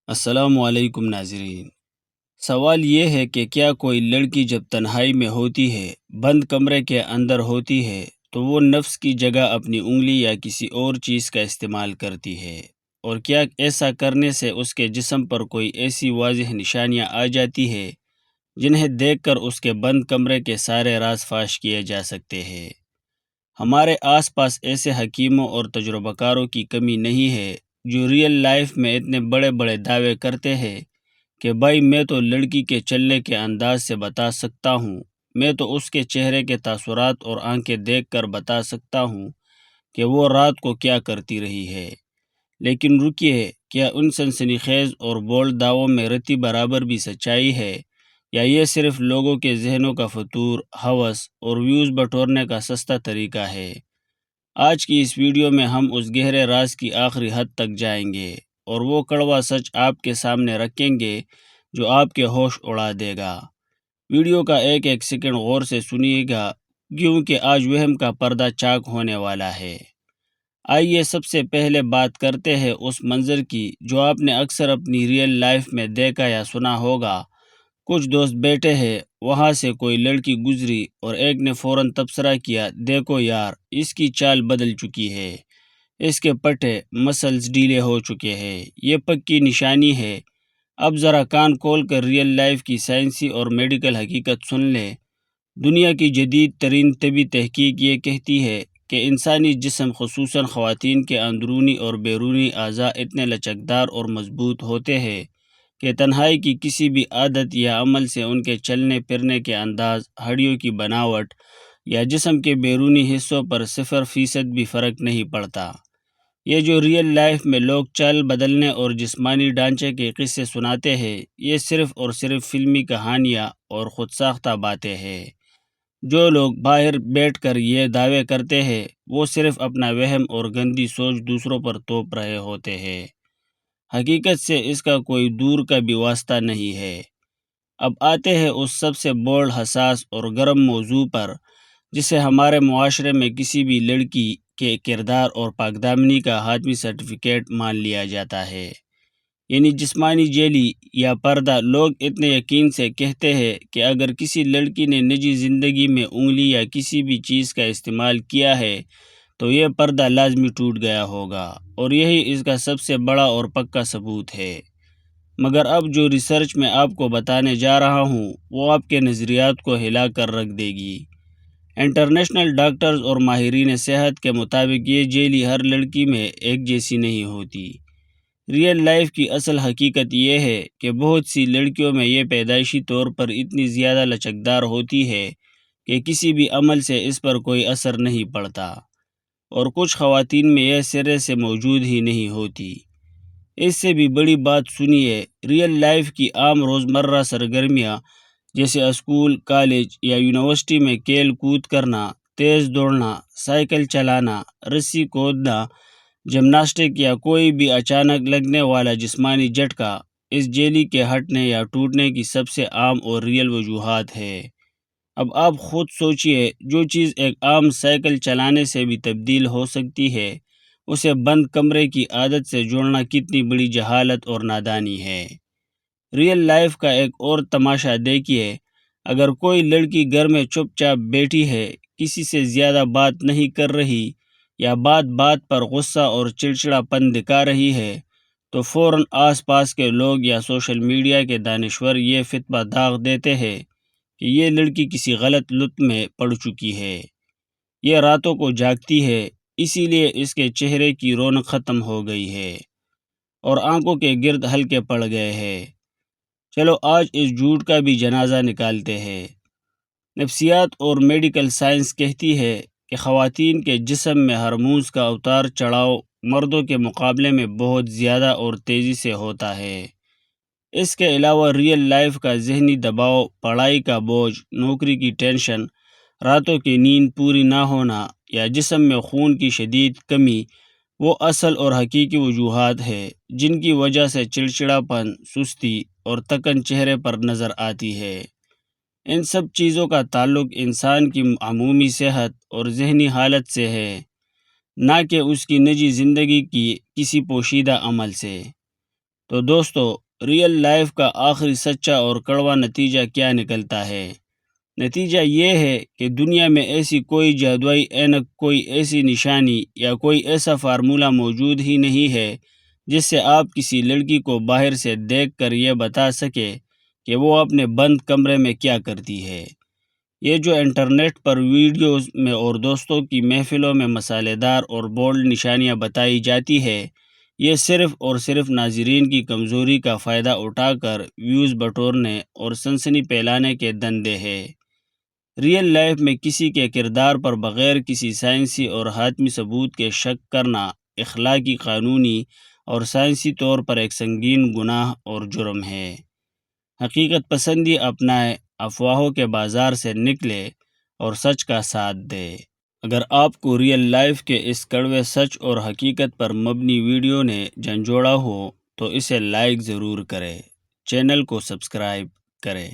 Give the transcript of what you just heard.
السلام علیکم ناظرین۔ سوال یہ ہے کہ کیا کوئی لڑکی جب تنہائی میں ہوتی ہے، بند کمرے کے اندر ہوتی ہے، تو وہ نفس کی جگہ اپنی انگلی یا کسی اور چیز کا استعمال کرتی ہے؟ اور کیا ایسا کرنے سے اس کے جسم پر کوئی ایسی واضح نشانیاں آ جاتی ہے جنہیں دیکھ کر اس کے بند کمرے کے سارے راز فاش کیے جا سکتے ہیں؟ ہمارے آس پاس ایسے حکیموں اور تجربہ کاروں کی کمی نہیں ہے جو ریئل لائف میں اتنے بڑے بڑے دعوے کرتے ہیں کہ بھائی میں تو لڑکی کے چلنے کے انداز سے بتا سکتا ہوں، میں تو اس کے چہرے کے تاثرات اور آنکھیں دیکھ کر بتا سکتا ہوں کہ وہ رات کو کیا کرتی رہی ہے۔ لیکن رکیے، کیا ان سنسنی خیز اور بولڈ دعووں میں رتی برابر بھی سچائی ہے، یا یہ صرف لوگوں کے ذہنوں کا فطور، ہوس اور ویوز بٹورنے کا سستا طریقہ ہے؟ آج کی اس ویڈیو میں ہم اس گہرے راز کی آخری حد تک جائیں گے اور وہ کڑوا سچ آپ کے سامنے رکھیں گے جو آپ کے ہوش اڑا دے گا۔ ویڈیو کا ایک ایک سیکنڈ غور سے سنیے گا، کیونکہ آج وہم کا پردہ چاک ہونے والا ہے۔ آئیے سب سے پہلے بات کرتے ہیں اس منظر کی جو آپ نے اکثر اپنی ریئل لائف میں دیکھا یا سنا ہوگا۔ کچھ دوست بیٹھے ہیں، وہاں سے کوئی لڑکی گزری اور ایک نے فوراً تبصرہ کیا، دیکھو یار، اس کی چال بدل چکی ہے، اس کے پٹھے مسلز ڈھیلے ہو چکے ہیں، یہ پکی نشانی ہے۔ اب ذرا کان کھول کر ریئل لائف کی سائنسی اور میڈیکل حقیقت سن لیں۔ دنیا کی جدید ترین طبی تحقیق یہ کہتی ہے کہ انسانی جسم، خصوصاً خواتین کے اندرونی اور بیرونی اعضاء اتنے لچکدار اور مضبوط ہوتے ہیں کہ تنہائی کی کسی بھی عادت یا عمل سے ان کے چلنے پھرنے کے انداز، ہڈیوں کی بناوٹ یا جسم کے بیرونی حصوں پر 0% بھی فرق نہیں پڑتا۔ یہ جو ریئل لائف میں لوگ چال بدلنے اور جسمانی ڈھانچے کے قصے سناتے ہیں، یہ صرف اور صرف فلمی کہانیاں اور خود ساختہ باتیں ہیں۔ جو لوگ باہر بیٹھ کر یہ دعوے کرتے ہیں، وہ صرف اپنا وہم اور گندی سوچ دوسروں پر تھوپ رہے ہوتے ہیں۔ حقیقت سے اس کا کوئی دور کا بھی واسطہ نہیں ہے۔ اب آتے ہیں اس سب سے بولڈ، حساس اور گرم موضوع پر جسے ہمارے معاشرے میں کسی بھی لڑکی کے کردار اور پاکدامنی کا حتمی سرٹیفکیٹ مان لیا جاتا ہے، یعنی جسمانی جیلی یا پردہ۔ لوگ اتنے یقین سے کہتے ہیں کہ اگر کسی لڑکی نے نجی زندگی میں انگلی یا کسی بھی چیز کا استعمال کیا ہے تو یہ پردہ لازمی ٹوٹ گیا ہوگا، اور یہی اس کا سب سے بڑا اور پکا ثبوت ہے۔ مگر اب جو ریسرچ میں آپ کو بتانے جا رہا ہوں وہ آپ کے نظریات کو ہلا کر رکھ دے گی۔ انٹرنیشنل ڈاکٹرز اور ماہرین صحت کے مطابق یہ جیلی ہر لڑکی میں ایک جیسی نہیں ہوتی۔ ریئل لائف کی اصل حقیقت یہ ہے کہ بہت سی لڑکیوں میں یہ پیدائشی طور پر اتنی زیادہ لچکدار ہوتی ہے کہ کسی بھی عمل سے اس پر کوئی اثر نہیں پڑتا، اور کچھ خواتین میں یہ سرے سے موجود ہی نہیں ہوتی۔ اس سے بھی بڑی بات سنیے، ریئل لائف کی عام روزمرہ سرگرمیاں جیسے اسکول، کالج یا یونیورسٹی میں کھیل کود کرنا، تیز دوڑنا، سائیکل چلانا، رسی کودنا، جمناسٹک یا کوئی بھی اچانک لگنے والا جسمانی جھٹکا، اس جیلی کے ہٹنے یا ٹوٹنے کی سب سے عام اور ریئل وجوہات ہے۔ اب آپ خود سوچئے، جو چیز ایک عام سائیکل چلانے سے بھی تبدیل ہو سکتی ہے، اسے بند کمرے کی عادت سے جوڑنا کتنی بڑی جہالت اور نادانی ہے۔ ریئل لائف کا ایک اور تماشا دیکھیے، اگر کوئی لڑکی گھر میں چپ چاپ بیٹھی ہے، کسی سے زیادہ بات نہیں کر رہی، یا بات بات پر غصہ اور چڑچڑا پن دکھا رہی ہے، تو فوراً آس پاس کے لوگ یا سوشل میڈیا کے دانشور یہ فتویٰ داغ دیتے ہیں کہ یہ لڑکی کسی غلط لت میں پڑ چکی ہے، یہ راتوں کو جاگتی ہے، اسی لیے اس کے چہرے کی رونق ختم ہو گئی ہے اور آنکھوں کے گرد ہلکے پڑ گئے ہیں۔ چلو آج اس جھوٹ کا بھی جنازہ نکالتے ہیں۔ نفسیات اور میڈیکل سائنس کہتی ہے کہ خواتین کے جسم میں ہارمونز کا اتار چڑھاؤ مردوں کے مقابلے میں بہت زیادہ اور تیزی سے ہوتا ہے۔ اس کے علاوہ ریئل لائف کا ذہنی دباؤ، پڑھائی کا بوجھ، نوکری کی ٹینشن، راتوں کی نیند پوری نہ ہونا یا جسم میں خون کی شدید کمی وہ اصل اور حقیقی وجوہات ہیں جن کی وجہ سے چڑچڑاپن، سستی اور تکن چہرے پر نظر آتی ہے۔ ان سب چیزوں کا تعلق انسان کی عمومی صحت اور ذہنی حالت سے ہے، نہ کہ اس کی نجی زندگی کی کسی پوشیدہ عمل سے۔ تو دوستو، ریئل لائف کا آخری سچا اور کڑوا نتیجہ کیا نکلتا ہے؟ نتیجہ یہ ہے کہ دنیا میں ایسی کوئی جادوئی اینک، کوئی ایسی نشانی یا کوئی ایسا فارمولہ موجود ہی نہیں ہے جس سے آپ کسی لڑکی کو باہر سے دیکھ کر یہ بتا سکے کہ وہ اپنے بند کمرے میں کیا کرتی ہے۔ یہ جو انٹرنیٹ پر ویڈیوز میں اور دوستوں کی محفلوں میں مسالے دار اور بولڈ نشانیاں بتائی جاتی ہے، یہ صرف اور صرف ناظرین کی کمزوری کا فائدہ اٹھا کر ویوز بٹورنے اور سنسنی پھیلانے کے دندے ہے۔ ریئل لائف میں کسی کے کردار پر بغیر کسی سائنسی اور حتمی ثبوت کے شک کرنا اخلاقی، قانونی اور سائنسی طور پر ایک سنگین گناہ اور جرم ہے۔ حقیقت پسندی اپنائے، افواہوں کے بازار سے نکلے اور سچ کا ساتھ دے۔ اگر آپ کو ریئل لائف کے اس کڑوے سچ اور حقیقت پر مبنی ویڈیو نے جھنجھوڑا ہو تو اسے لائک ضرور کریں، چینل کو سبسکرائب کریں۔